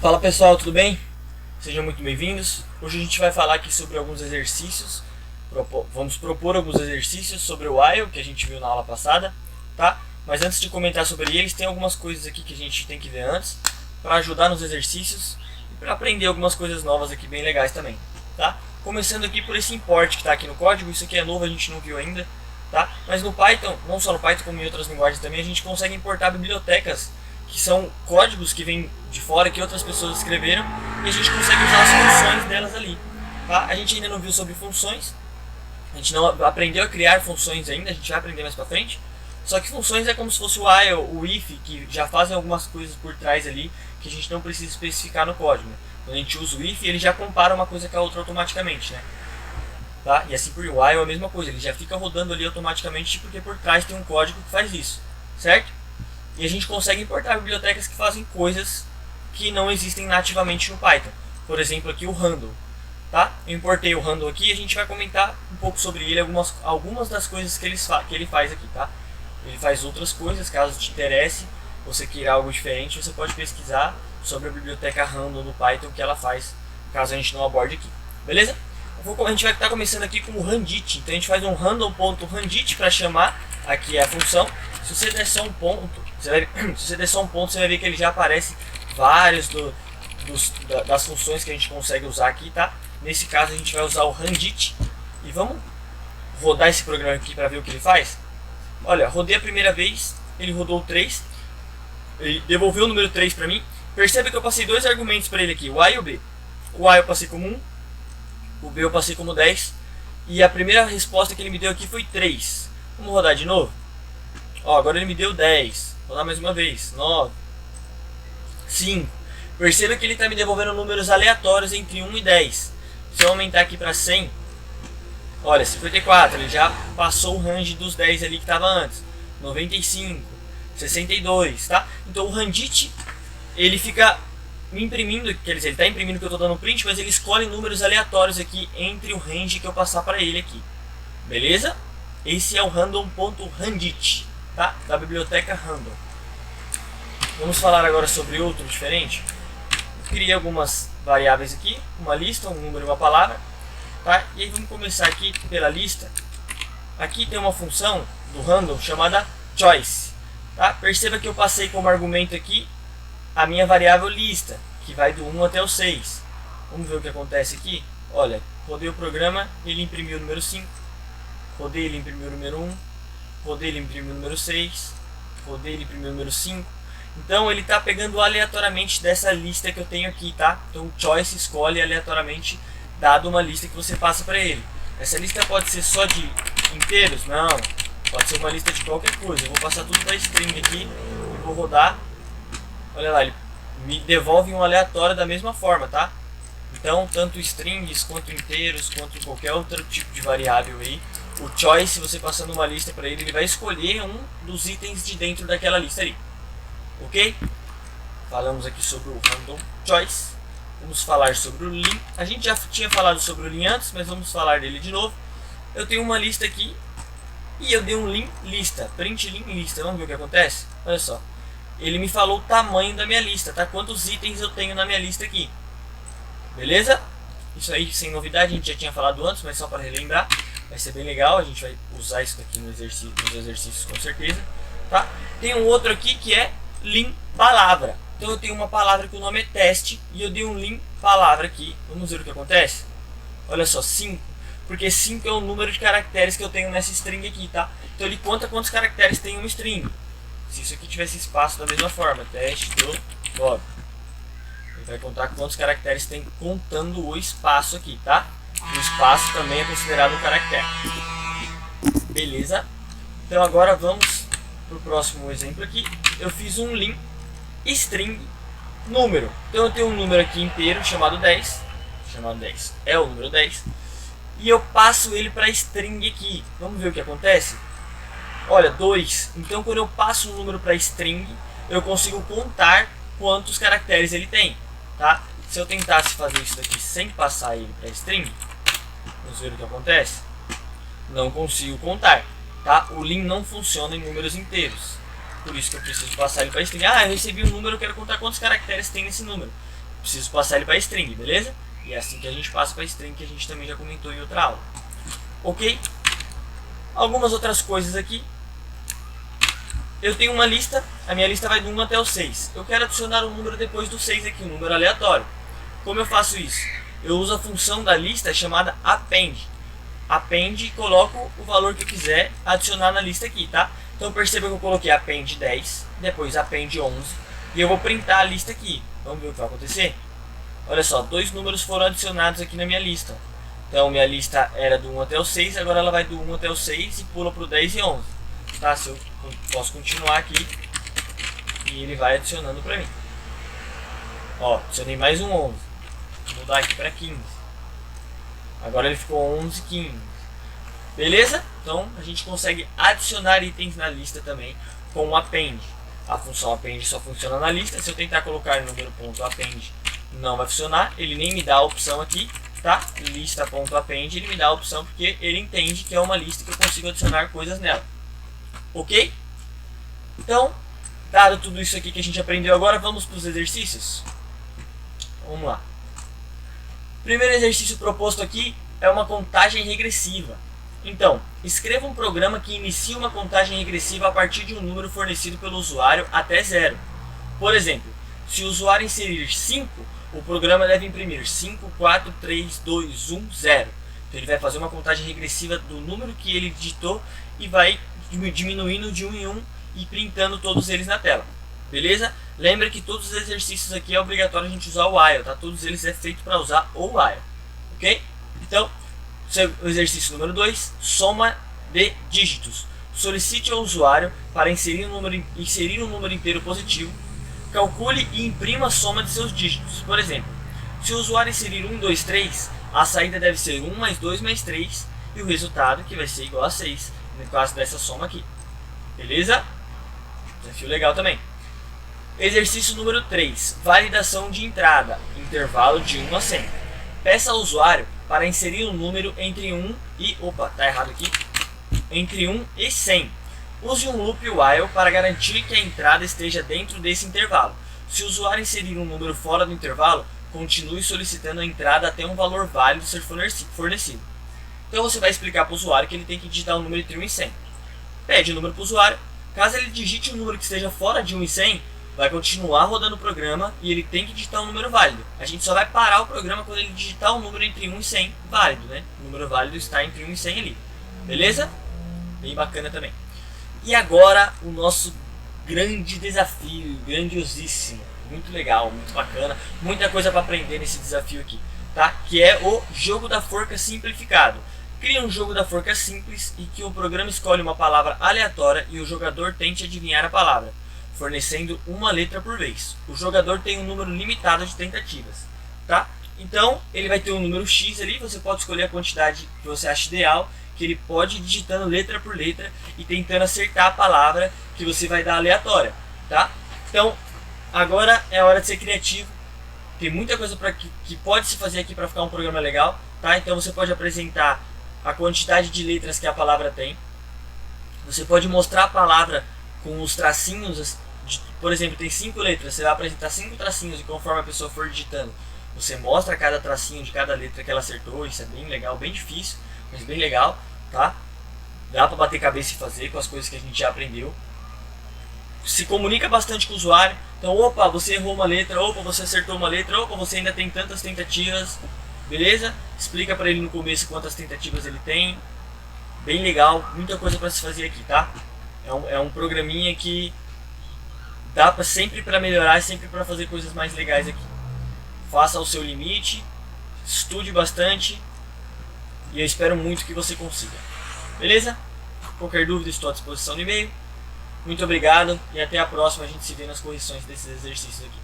Fala pessoal, tudo bem? Sejam muito bem-vindos. Hoje a gente vai falar aqui sobre alguns exercícios. Vamos propor alguns exercícios sobre o while que a gente viu na aula passada, tá? Mas antes de comentar sobre eles, tem algumas coisas aqui que a gente tem que ver antes para ajudar nos exercícios e para aprender algumas coisas novas aqui bem legais também, tá? Começando aqui por esse import que está aqui no código. Isso aqui é novo, a gente não viu ainda, tá? Mas no Python, não só no Python como em outras linguagens também, a gente consegue importar bibliotecas que são códigos que vêm de fora, que outras pessoas escreveram, e a gente consegue usar as funções delas ali, tá? A gente ainda não viu sobre funções, a gente não aprendeu a criar funções ainda, a gente vai aprender mais pra frente. Só que funções é como se fosse o while, o if, que já fazem algumas coisas por trás ali, que a gente não precisa especificar no código, né? Quando a gente usa o if, ele já compara uma coisa com a outra automaticamente, né? Tá? E assim por while é a mesma coisa, ele já fica rodando ali automaticamente, porque por trás tem um código que faz isso, certo? E a gente consegue importar bibliotecas que fazem coisas que não existem nativamente no Python. Por exemplo, aqui o handle. Tá? Eu importei o handle aqui e a gente vai comentar um pouco sobre ele, algumas das coisas que ele faz aqui. Tá? Ele faz outras coisas, caso te interesse, você queira algo diferente, você pode pesquisar sobre a biblioteca handle no Python, que ela faz, caso a gente não aborde aqui. Beleza? A gente vai estar começando aqui com o handit. Então a gente faz um handle.handit para chamar aqui a função. Se você der só um ponto, você vai ver que ele já aparece vários das funções que a gente consegue usar aqui, tá? Nesse caso a gente vai usar o handit e vamos rodar esse programa aqui para ver o que ele faz. Olha, rodei a primeira vez, ele rodou 3, ele devolveu o número 3 para mim. Perceba que eu passei dois argumentos para ele aqui, o A e o B. O A eu passei como 1, o B eu passei como 10, e a primeira resposta que ele me deu aqui foi 3. Vamos rodar de novo? Ó, agora ele me deu 10. Vou rodar mais uma vez. 9. 5. Perceba que ele está me devolvendo números aleatórios entre 1 e 10. Se eu aumentar aqui para 100, olha, 54. Ele já passou o range dos 10 ali que estava antes. 95. 62, tá? Então o handit, ele fica me imprimindo, quer dizer, ele está imprimindo que eu estou dando print, mas ele escolhe números aleatórios aqui entre o range que eu passar para ele aqui. Beleza? Esse é o handle.handit, tá? Da biblioteca handle. Vamos falar agora sobre outro diferente. Eu criei algumas variáveis aqui, uma lista, um número e uma palavra, tá? E aí vamos começar aqui pela lista. Aqui tem uma função do handle chamada choice, tá? Perceba que eu passei como argumento aqui a minha variável lista, que vai do 1 até o 6. Vamos ver o que acontece aqui. Olha, rodei o programa, ele imprimiu o número 5. Rodei, ele imprimiu o número 1. Rodei, ele imprimiu o número 6. Rodei, ele imprimiu o número 5. Então ele está pegando aleatoriamente dessa lista que eu tenho aqui, tá? Então o choice escolhe aleatoriamente, dado uma lista que você passa para ele. Essa lista pode ser só de inteiros? Não. Pode ser uma lista de qualquer coisa. Eu vou passar tudo para string aqui e vou rodar. Olha lá, ele me devolve um aleatório da mesma forma, tá? Então, tanto strings, quanto inteiros, quanto qualquer outro tipo de variável aí, o choice, você passando uma lista para ele, ele vai escolher um dos itens de dentro daquela lista ali. Ok? Falamos aqui sobre o random choice. Vamos falar sobre o lim. A gente já tinha falado sobre o lim antes, mas vamos falar dele de novo. Eu tenho uma lista aqui e eu dei um lim lista, print lim lista. Vamos ver o que acontece? Olha só. Ele me falou o tamanho da minha lista, tá? Quantos itens eu tenho na minha lista aqui. Beleza? Isso aí sem novidade, a gente já tinha falado antes, mas só para relembrar. Vai ser bem legal, a gente vai usar isso aqui nos exercícios com certeza, tá? Tem um outro aqui que é lim palavra. Então eu tenho uma palavra que o nome é teste e eu dei um lim palavra aqui. Vamos ver o que acontece? Olha só, 5. Porque 5 é o número de caracteres que eu tenho nessa string aqui, tá? Então ele conta quantos caracteres tem uma string. Se isso aqui tivesse espaço da mesma forma, teste do Bob. Ele vai contar quantos caracteres tem contando o espaço aqui, tá? O espaço também é considerado um caractere. Beleza? Então agora vamos para o próximo exemplo aqui. Eu fiz um lim string número. Então eu tenho um número aqui inteiro chamado 10. Chamado 10 é o número 10. E eu passo ele para string aqui. Vamos ver o que acontece? Olha, 2. Então quando eu passo um número para string, eu consigo contar quantos caracteres ele tem, tá? Se eu tentasse fazer isso daqui sem passar ele para string, vamos ver o que acontece. Não consigo contar, tá? O lim não funciona em números inteiros. Por isso que eu preciso passar ele para string. Ah, eu recebi um número, eu quero contar quantos caracteres tem nesse número. preciso passar ele para string, beleza? E é assim que a gente passa para string, que a gente também já comentou em outra aula. Ok? Algumas outras coisas aqui. Eu tenho uma lista, a minha lista vai do 1 até o 6. Eu quero adicionar um número depois do 6 aqui, um número aleatório. Como eu faço isso? Eu uso a função da lista chamada append. Append e coloco o valor que eu quiser adicionar na lista aqui, tá? Então perceba que eu coloquei append 10, depois append 11, e eu vou printar a lista aqui. Vamos ver o que vai acontecer? Olha só, 2 números foram adicionados aqui na minha lista. Então minha lista era do 1 até o 6, agora ela vai do 1 até o 6 e pula para o 10 e 11. Tá? Se eu posso continuar aqui e ele vai adicionando para mim. Ó, adicionei mais um 11. Vou mudar aqui para 15. Agora ele ficou 11, 15. Beleza? Então a gente consegue adicionar itens na lista também com o append. A função append só funciona na lista. Se eu tentar colocar o número .append, não vai funcionar. Ele nem me dá a opção aqui, tá? Lista.append, ele me dá a opção porque ele entende que é uma lista que eu consigo adicionar coisas nela. Ok? Então, dado tudo isso aqui que a gente aprendeu agora, vamos para os exercícios? Vamos lá. Primeiro exercício proposto aqui é uma contagem regressiva. Então, escreva um programa que inicie uma contagem regressiva a partir de um número fornecido pelo usuário até 0. Por exemplo, se o usuário inserir 5, o programa deve imprimir 5, 4, 3, 2, 1, 0. Então ele vai fazer uma contagem regressiva do número que ele digitou e vai diminuindo de 1 em 1 e printando todos eles na tela. Beleza? Lembra que todos os exercícios aqui é obrigatório a gente usar o while, tá? Todos eles é feito para usar o while. Ok? Então, o exercício número 2, soma de dígitos. Solicite ao usuário para inserir um número inteiro positivo. Calcule e imprima a soma de seus dígitos. Por exemplo, se o usuário inserir 1, 2, 3, a saída deve ser 1 mais 2 mais 3 e o resultado que vai ser igual a 6, no caso dessa soma aqui. Beleza? Desafio legal também. Exercício número 3, validação de entrada, intervalo de 1 a 100. Peça ao usuário para inserir um número entre 1 e... Opa, tá errado aqui. Entre 1 e 100. Use um loop while para garantir que a entrada esteja dentro desse intervalo. Se o usuário inserir um número fora do intervalo, continue solicitando a entrada até um valor válido ser fornecido. Então você vai explicar para o usuário que ele tem que digitar um número entre 1 e 100. Pede o número para o usuário. Caso ele digite um número que esteja fora de 1 e 100, vai continuar rodando o programa e ele tem que digitar um número válido. A gente só vai parar o programa quando ele digitar um número entre 1 e 100 válido, né? O número válido está entre 1 e 100 ali. Beleza? Bem bacana também. E agora o nosso grande desafio, grandiosíssimo, muito legal, muito bacana, muita coisa para aprender nesse desafio aqui, tá? Que é o jogo da forca simplificado. Cria um jogo da forca simples e que o programa escolhe uma palavra aleatória e o jogador tente adivinhar a palavra, fornecendo uma letra por vez. O jogador tem um número limitado de tentativas, tá? Então ele vai ter um número X ali, você pode escolher a quantidade que você acha ideal, que ele pode ir digitando letra por letra e tentando acertar a palavra que você vai dar aleatória, tá? Então agora é a hora de ser criativo. Tem muita coisa que pode se fazer aqui para ficar um programa legal, tá? Então você pode apresentar a quantidade de letras que a palavra tem. Você pode mostrar a palavra com os tracinhos, por exemplo, tem 5 letras, você vai apresentar 5 tracinhos e conforme a pessoa for digitando, você mostra cada tracinho de cada letra que ela acertou. Isso é bem legal, bem difícil, mas bem legal, tá? Dá pra bater cabeça e fazer com as coisas que a gente já aprendeu. Se comunica bastante com o usuário. Então, opa, você errou uma letra, opa, você acertou uma letra, opa, você ainda tem tantas tentativas. Beleza? Explica pra ele no começo quantas tentativas ele tem. Bem legal, muita coisa pra se fazer aqui, tá? É um programinha que dá pra sempre pra melhorar, sempre pra fazer coisas mais legais aqui. Faça o seu limite, estude bastante e eu espero muito que você consiga. Beleza? Qualquer dúvida estou à disposição no e-mail. Muito obrigado e até a próxima. A gente se vê nas correções desses exercícios aqui.